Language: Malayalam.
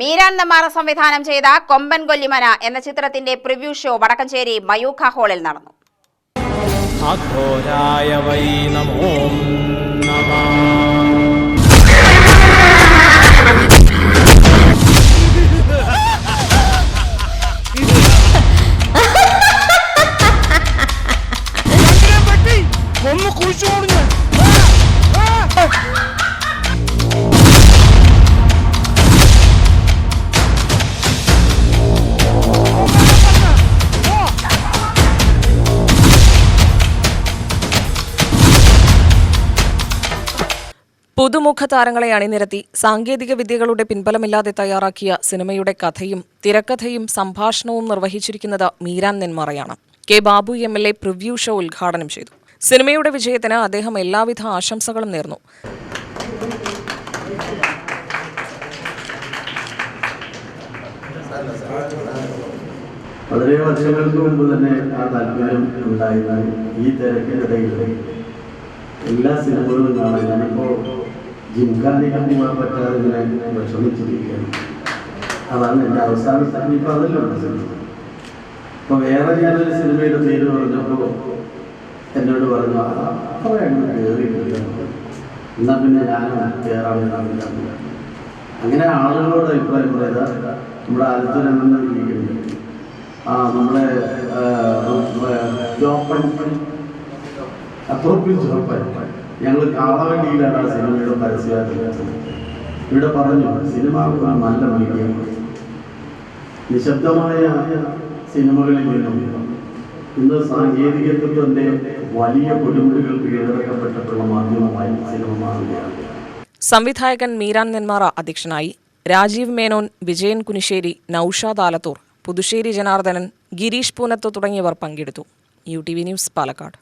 മീരാൻ നെന്മാറ സംവിധാനം ചെയ്ത കൊമ്പൻ കൊല്ലിമന എന്ന ചിത്രത്തിന്റെ പ്രിവ്യൂ ഷോ വടക്കഞ്ചേരി മയൂഖ ഹാളിൽ നടന്നു. പുതുമുഖ താരങ്ങളെ അണിനിരത്തി സാങ്കേതിക വിദ്യകളുടെ പിൻബലമില്ലാതെ തയ്യാറാക്കിയ സിനിമയുടെ കഥയും തിരക്കഥയും സംഭാഷണവും നിർവഹിച്ചിരിക്കുന്നത് മീരാൻ നെന്മാറയാണ്. K Babu MLA preview show ഉദ്ഘാടനം ചെയ്തു. സിനിമയുടെ വിജയത്തിന് അദ്ദേഹം എല്ലാവിധ ആശംസകളും നേർന്നു. വളരെ വർഷങ്ങൾക്ക് മുമ്പ് തന്നെ ആ താല്പര്യം ഉണ്ടായിരുന്നു. ഈ തിരക്കിനിടയിൽ എല്ലാ സിനിമകളും കാണാൻ ഞാനിപ്പോൾ ജിംഖാനിക്കാൻ പോകാൻ പറ്റാതെ ഇങ്ങനെ വിഷമിച്ചിരിക്കുകയാണ്. അതാണ് എൻ്റെ അവസാനത്തെ ഇപ്പോൾ അതിലുള്ള സിനിമ. അപ്പോൾ വേറെ ഞാനൊരു സിനിമയുടെ പേര് പറഞ്ഞപ്പോൾ എന്നോട് പറഞ്ഞു അപ്പോൾ അങ്ങനെ കയറിയിട്ടില്ല, എന്നാൽ പിന്നെ ഞാനും കയറാമെന്നില്ല. അങ്ങനെ ആളുകളോട് അഭിപ്രായം പറയാതെ നമ്മുടെ ആലത്തൂരെണ്ണം ഇരിക്കുന്നുണ്ട്. നമ്മളെ ഞങ്ങൾ കാളവണ്ടിയിലാണ് ആ സിനിമയുടെ പരസ്യമായിട്ട് ഇവിടെ പറഞ്ഞു. സിനിമ നല്ല മീഡിയമാണ്. നിശബ്ദമായ സിനിമകളിൽ നിന്നും ഇന്ന് സാങ്കേതികത്വത്തിൻ്റെ വലിയ കൊടുമുടികൾ കീഴടക്കപ്പെട്ടിട്ടുള്ള മാധ്യമമായി സിനിമ മാറുകയാണ്. സംവിധായകൻ മീരാൻ നെന്മാറ അധ്യക്ഷനായി. രാജീവ് മേനോൻ, വിജയൻ കുനിശ്ശേരി, നൌഷാദ് ആലത്തൂർ, പുതുശ്ശേരി ജനാർദ്ദനൻ, ഗിരീഷ് പൂനത്ത് തുടങ്ങിയവർ പങ്കെടുത്തു. UTV news, Palakkad.